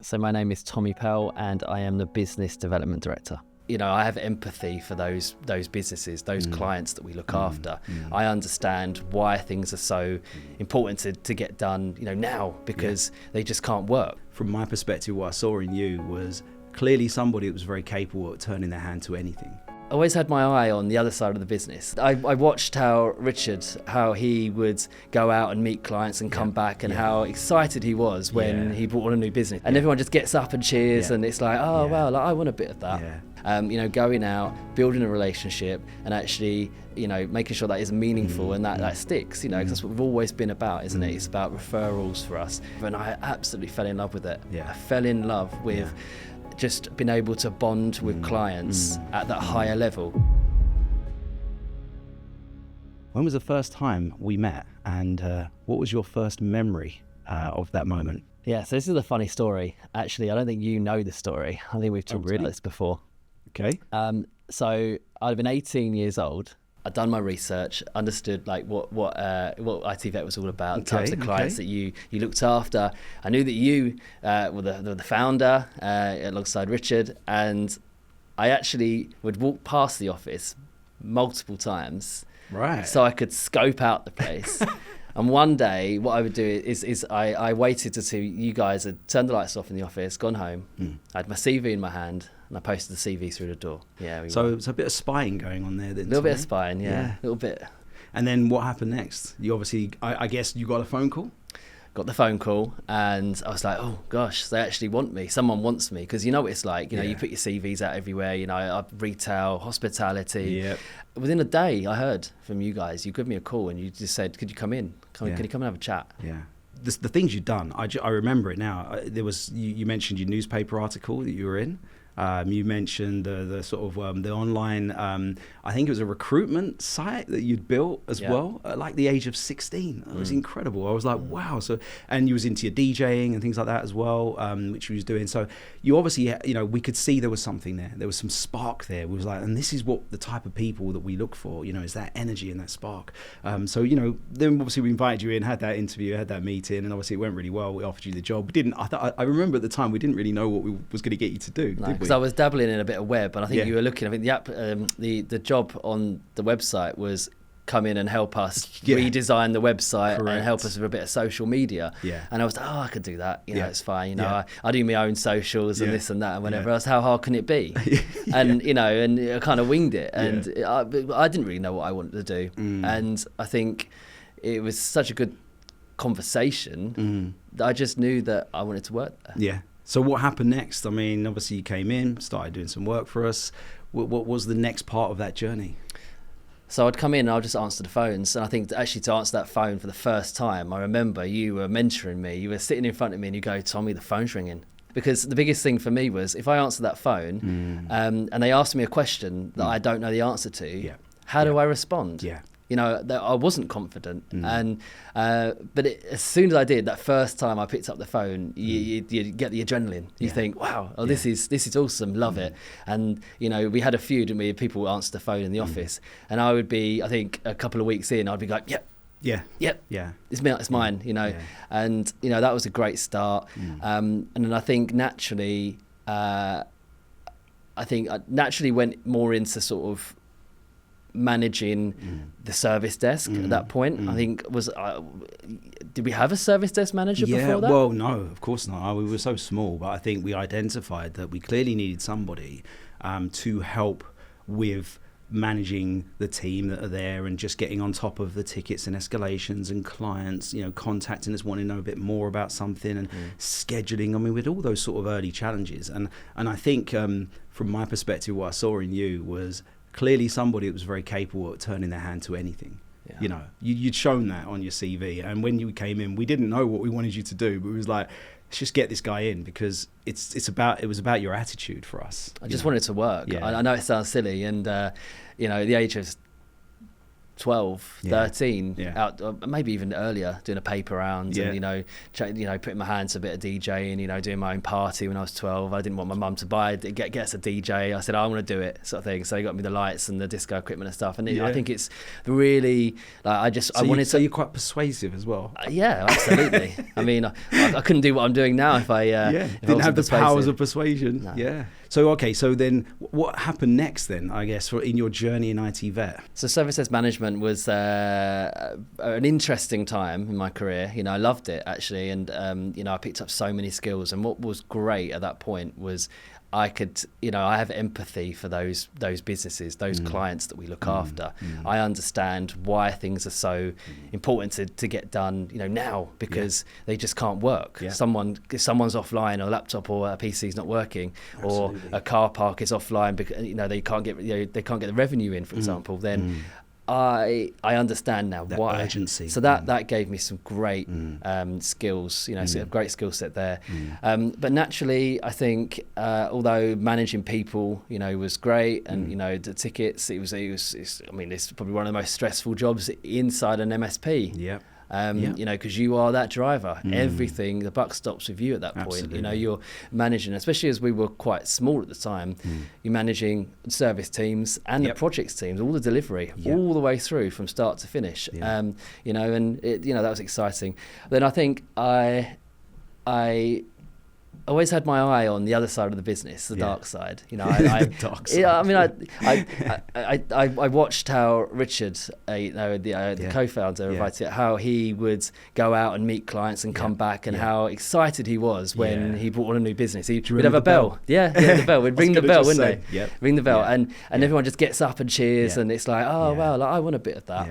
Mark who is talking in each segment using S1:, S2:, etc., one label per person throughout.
S1: So my name is Tommy Powell and I am the Business Development Director. You know, I have empathy for those businesses, those clients that we look after. I understand why things are so important to get done, you know, now, because they just can't work.
S2: From my perspective, what I saw in you was clearly somebody that was very capable of turning their hand to anything.
S1: I always had my eye on the other side of the business. I watched how Richard, how he would go out and meet clients and come back, and how excited he was when he brought on a new business. And everyone just gets up and cheers, and it's like, oh, wow, like, I want a bit of that. You know, going out, building a relationship, and actually, you know, making sure that is meaningful and that sticks, you know, because that's what we've always been about, isn't it? It's about referrals for us. And I absolutely fell in love with it. I fell in love with just being able to bond with clients at that higher level.
S2: When was the first time we met, and what was your first memory of that moment?
S1: Yeah, so this is a funny story. Actually, I don't think you know the story. I think we've talked about this before.
S2: Okay.
S1: So I'd been 18 years old. I'd done my research, understood like what ITVET was all about, the types of clients that you looked after. I knew that you were the founder alongside Richard, and I actually would walk past the office multiple times, so I could scope out the place. And one day, what I would do is I waited until you guys had turned the lights off in the office, gone home. I had my CV in my hand, and I posted the CV through the door. So
S2: a bit of spying going on there then.
S1: A little bit of spying, a little bit.
S2: And then what happened next? You obviously, I guess you got a phone call?
S1: Got the phone call, and I was like, oh gosh, they actually want me. Someone wants me, because you know what it's like. You know, you put your CVs out everywhere. You know, retail, hospitality. Within a day, I heard from you guys. You gave me a call, and you just said, "Could you come in? Can you come and have a chat?"
S2: The things you've done, I remember it now. There was you mentioned your newspaper article that you were in. You mentioned the sort of the online, I think it was a recruitment site that you'd built as well at like the age of 16. It was incredible. I was like, wow. So, and you was into your DJing and things like that as well, which you was doing. So you obviously, you know, we could see there was something there. There was some spark there. We was like, and this is what the type of people that we look for, you know, is that energy and that spark. So, you know, then obviously we invited you in, had that interview, had that meeting, and obviously it went really well. We offered you the job. I remember at the time we didn't really know what we was going to get you to do, did we?
S1: I was dabbling in a bit of web, and I think you were looking. I think the app, the job on the website was come in and help us redesign the website and help us with a bit of social media. And I was like, oh, I could do that. You know, it's fine. You know, I do my own socials and this and that and whatever else. How hard can it be? And you know, and I kind of winged it, and I didn't really know what I wanted to do. And I think it was such a good conversation that I just knew that I wanted to work there.
S2: So what happened next? I mean, obviously you came in, started doing some work for us. What was the next part of that journey?
S1: So I'd come in and I'd just answer the phones. And I think actually to answer that phone for the first time, I remember you were mentoring me. You were sitting in front of me and you go, Tommy, the phone's ringing. Because the biggest thing for me was if I answer that phone and they asked me a question that I don't know the answer to, how do I respond? You know, I wasn't confident, and but as soon as I did, that first time I picked up the phone, you get the adrenaline. You think, wow, this is awesome, love it. And you know, we had a few, didn't we? People would answer the phone in the office, and I would be, I think, a couple of weeks in, I'd be like, it's mine, you know. And you know, that was a great start. And then I think naturally, I naturally went more into sort of managing the service desk at that point. I think did we have a service desk manager before that?
S2: Well, no, of course not. We were so small, but I think we identified that we clearly needed somebody to help with managing the team that are there and just getting on top of the tickets and escalations and clients, you know, contacting us, wanting to know a bit more about something, and scheduling. I mean, with all those sort of early challenges, and I think from my perspective, what I saw in you was clearly somebody that was very capable of turning their hand to anything. You know, you'd shown that on your CV, and when you came in, we didn't know what we wanted you to do, but it was like, let's just get this guy in, because it was about your attitude for us.
S1: I just wanted to work. I know it sounds silly, and you know, at the age of 12, 13,
S2: Yeah.
S1: out, maybe even earlier, doing a paper round
S2: Yeah.
S1: and, putting my hand to a bit of DJing, doing my own party when I was 12. I didn't want my mum to get us a DJ. I said, I want to do it, sort of thing. So he got me the lights and the disco equipment and stuff. And I think it's really, like,
S2: So you're quite persuasive as well.
S1: Yeah, absolutely. I mean, I couldn't do what I'm doing now if I
S2: didn't have the powers of persuasion.
S1: No.
S2: Yeah. So so then what happened next then, I guess, in your journey in ITVET?
S1: So service desk management was an interesting time in my career. I loved it actually, and I picked up so many skills. And what was great at that point was I could, I have empathy for those businesses, those clients that we look after. I understand why things are so important to get done, now, because they just can't work.
S2: Yeah.
S1: If someone's offline, or a laptop or a PC's not working, or a car park is offline because they can't get the revenue in, for example. Then I understand now
S2: that
S1: why.
S2: urgency.
S1: So that gave me some great skills, so a great skill set there. But naturally, I think although managing people, was great, and the tickets, it's probably one of the most stressful jobs inside an MSP.
S2: Yeah.
S1: Because you are that driver. Everything, the buck stops with you at that point.
S2: Absolutely.
S1: You're managing, especially as we were quite small at the time, you're managing service teams and the projects teams, all the delivery, all the way through from start to finish. And that was exciting. Then I think I always had my eye on the other side of the business, the dark side.
S2: The dark side.
S1: I watched how Richard, the co-founder of ITVET, how he would go out and meet clients and come back, and how excited he was when he brought on a new business. We'd have a bell. The bell. We'd ring the bell, wouldn't they?
S2: Yep.
S1: Ring the bell, and everyone just gets up and cheers, and it's like, wow, I want a bit of that.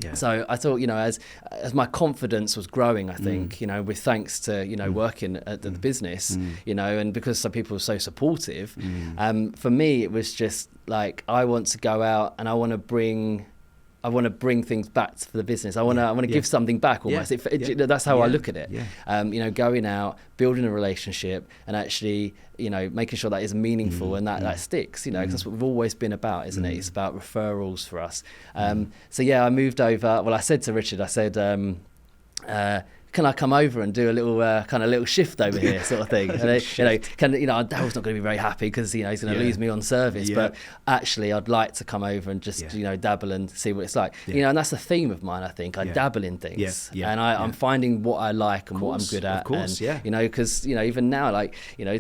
S2: Yeah.
S1: So I thought, as my confidence was growing, I think, with thanks to, working at the business, and because some people were so supportive, for me, it was just like, I want to go out and I want to bring things back for the business. I want to give something back almost. That's how I look at it. Going out, building a relationship, and actually, making sure that is meaningful and that sticks. Because that's what we've always been about, isn't it? It's about referrals for us. I moved over. Well, I said to Richard, can I come over and do a little little shift over here, sort of thing? Daryl's not going to be very happy because he's going to lose me on service, but actually I'd like to come over and just dabble and see what it's like. And that's a theme of mine. I think I dabble in things, and I'm finding what I like and what I'm good at.
S2: Of course,
S1: because even now,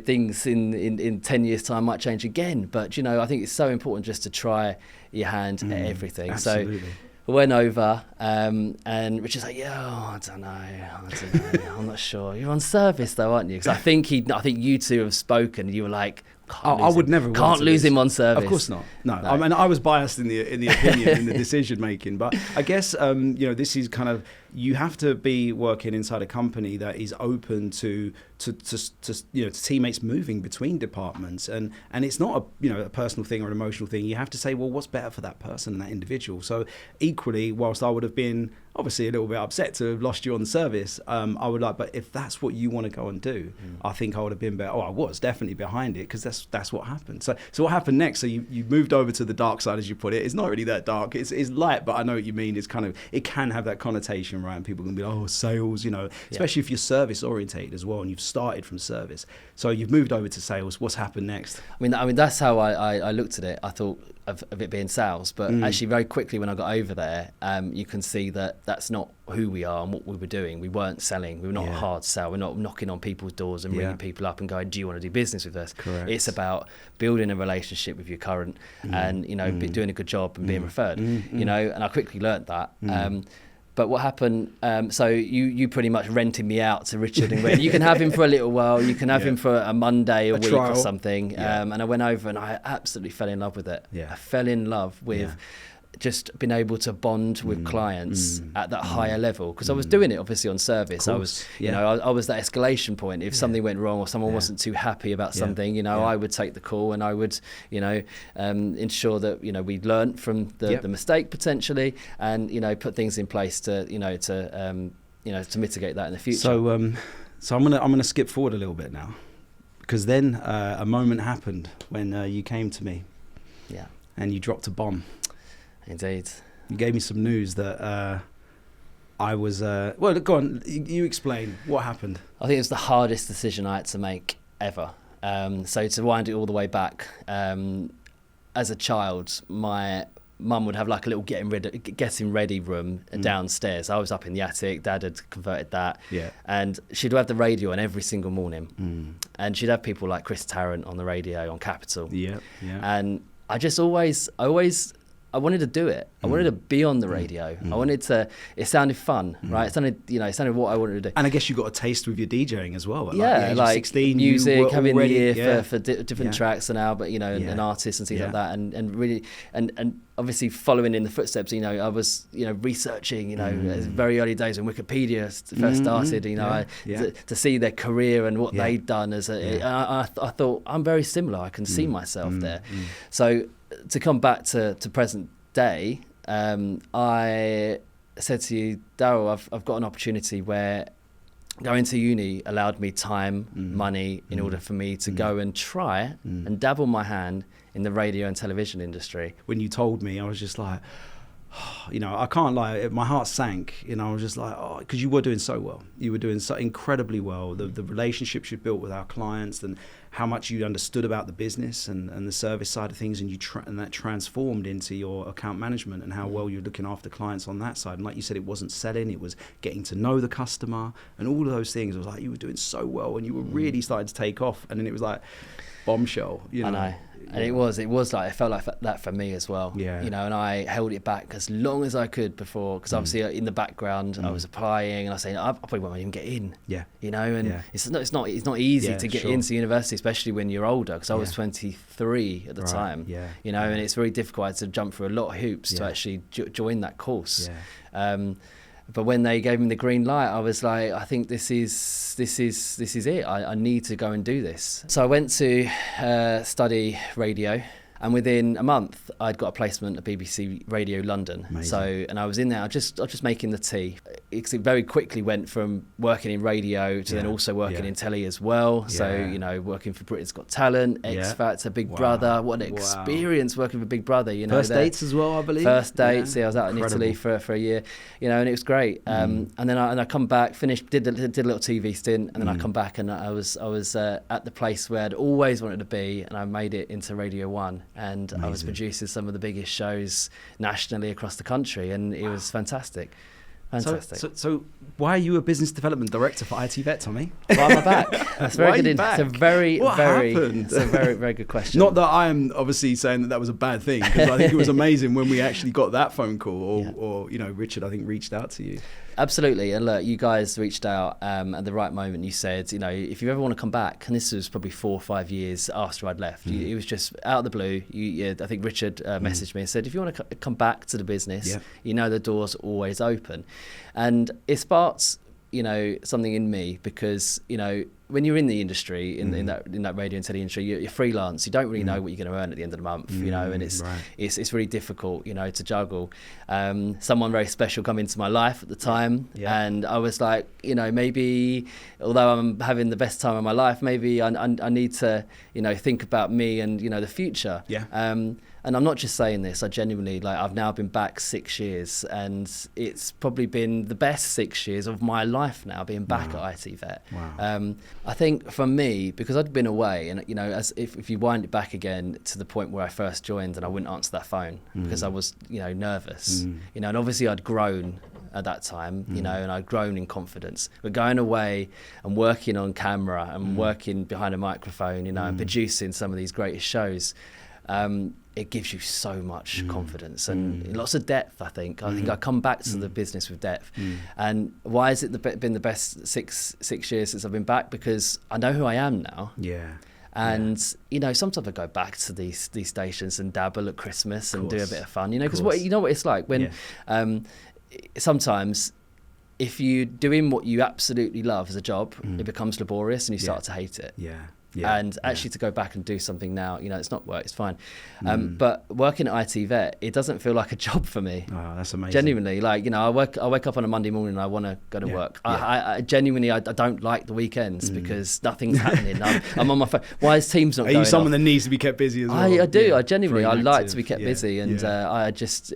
S1: things in 10 years' time might change again. But I think it's so important just to try your hand at everything.
S2: Absolutely.
S1: So I went over, and Richard's like, I don't know, I'm not sure. You're on service though, aren't you? Because I think you two have spoken, and you were like,
S2: I would never
S1: can't lose him on service.
S2: Of course not. No. I mean, I was biased in the opinion, in the decision making, but I guess this is kind of, you have to be working inside a company that is open to teammates moving between departments, and it's not a personal thing or an emotional thing. You have to say, well, what's better for that person and that individual. So equally, whilst I would have been obviously a little bit upset to have lost you on service, but if that's what you want to go and do, I think I would have been better. I was definitely behind it, because that's what happened. So what happened next? So you moved over to the dark side, as you put it. It's not really that dark. It's light, but I know what you mean. It's it can have that connotation, right? And people can be like, sales, especially if you're service orientated as well, and you've started from service. So you've moved over to sales. What's happened next?
S1: I mean that's how I looked at it. I thought of it being sales, but actually very quickly when I got over there, you can see that that's not who we are and what we were doing. We weren't selling. We were not a hard sell. We're not knocking on people's doors and ringing people up and going, do you want to do business with us?
S2: Correct.
S1: It's about building a relationship with your current and doing a good job and being referred. And I quickly learnt that. But what happened, so you pretty much rented me out to Richard, and went, you can have him for a little while, you can have him for a Monday, a week trial or something. And I went over and I absolutely fell in love with it. I fell in love with just being able to bond with clients at that higher level, because I was doing it obviously on service. I was I was that escalation point. If something went wrong or someone wasn't too happy about something, I would take the call, and I would ensure that we'd learnt from the mistake potentially, and put things in place to to mitigate that in the future.
S2: So I'm gonna skip forward a little bit now, because then a moment happened when you came to me and you dropped a bomb.
S1: Indeed.
S2: You gave me some news that I was... well, go on. You explain. What happened?
S1: I think it was the hardest decision I had to make ever. So to wind it all the way back, as a child, my mum would have like a little getting ready room downstairs. I was up in the attic. Dad had converted that. Yeah. And she'd have the radio on every single morning. And she'd have people like Chris Tarrant on the radio on Capital. Yeah. And I just I wanted to do it. I wanted to be on the radio. I wanted to. It sounded fun, right? It sounded what I wanted to do.
S2: And I guess you got a taste with your DJing as well.
S1: Like
S2: 16,
S1: music, having the ear for different tracks and and artists and things like that, and really and obviously following in the footsteps. I was researching. Very early days when Wikipedia first started. To see their career and what they'd done I thought I'm very similar. I can see myself there. So to come back to present day, I said to you, Daryl, I've got an opportunity where going to uni allowed me time, money, in order for me to go and try and dabble my hand in the radio and television industry.
S2: When you told me, I was just like, I can't lie, my heart sank. I was just like, because you were doing so well. You were doing so incredibly well. The relationships you built with our clients and how much you understood about the business and the service side of things, and and that transformed into your account management and how well you're looking after clients on that side. And like you said, it wasn't selling, it was getting to know the customer and all of those things. It was like you were doing so well and you were really starting to take off. And then it was like bombshell.
S1: I know. And it was like, it felt like that for me as well. Yeah. And I held it back as long as I could before, because obviously in the background I was applying and I was saying, I probably won't even get in. Yeah. It's not easy to get into university, especially when you're older, because I was 23 at the time. Yeah. And it's very difficult. I had to jump through a lot of hoops to actually join that course. Yeah. But when they gave me the green light, I was like, I think this is it. I need to go and do this. So I went to study radio, and within a month, I'd got a placement at BBC Radio London. Amazing. And I was in there. I was just making the tea. It very quickly went from working in radio to then also working in telly as well. Yeah. So working for Britain's Got Talent, X Factor, Big Brother. What an experience working for Big Brother.
S2: First dates as well, I believe.
S1: First dates. Yeah, I was out in Italy for a year. And it was great. And then I come back, finished, did a little TV stint, and then I come back and I was at the place where I'd always wanted to be, and I made it into Radio 1. And amazing. I was producing some of the biggest shows nationally across the country, and it was fantastic. Fantastic.
S2: So why are you a business development director for ITVET, Tommy?
S1: Why am I back? That's very good. It's a very, very good question.
S2: Not that I'm obviously saying that was a bad thing, because I think it was amazing when we actually got that phone call, or Richard, I think, reached out to you.
S1: Absolutely. And look, you guys reached out at the right moment. You said, if you ever want to come back, and this was probably 4 or 5 years after I'd left, it was just out of the blue. I think Richard messaged me and said, if you want to come back to the business, the door's always open. And it sparks, something in me, because, when you're in the industry, in that radio and telly industry, you're freelance. You don't really know what you're going to earn at the end of the month, and it's really difficult, to juggle. Someone very special come into my life at the time, and I was like, maybe, although I'm having the best time of my life, maybe I need to, think about me and the future. And I'm not just saying this, I genuinely, I've now been back 6 years, and it's probably been the best 6 years of my life now, being back at ITVET. Wow. I think for me, because I'd been away, and as if you wind it back again to the point where I first joined, and I wouldn't answer that phone because I was nervous, and obviously I'd grown at that time, and I'd grown in confidence. But going away and working on camera and working behind a microphone, and producing some of these greatest shows, it gives you so much confidence and lots of depth. I think I come back to the business with depth. And why has it been the best six years since I've been back? Because I know who I am now. And sometimes I go back to these stations and dabble at Christmas and do a bit of fun. Because what it's like when sometimes, if you're doing what you absolutely love as a job, it becomes laborious and you start to hate it. And actually to go back and do something now, it's not work, it's fine. But working at ITVET, it doesn't feel like a job for me.
S2: Oh, that's amazing.
S1: Genuinely, I wake up on a Monday morning and I want to go to work. I genuinely, I don't like the weekends because nothing's happening. I'm on my phone. Why is Teams not going?
S2: Are you someone that needs to be kept busy as well?
S1: I do. I genuinely, I like to be kept busy, and I just,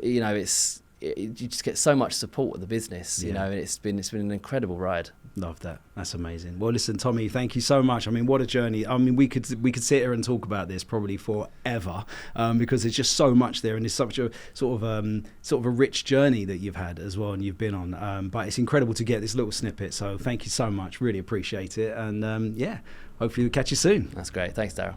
S1: you just get so much support with the business, you know, and it's been an incredible ride.
S2: Love that. That's amazing. Well, listen, Tommy, thank you so much. I mean, what a journey. I mean, we could sit here and talk about this probably forever, because there's just so much there, and it's such a sort of a rich journey that you've had as well, and you've been on. But it's incredible to get this little snippet. So thank you so much. Really appreciate it. And hopefully we'll catch you soon.
S1: That's great. Thanks, Darryl.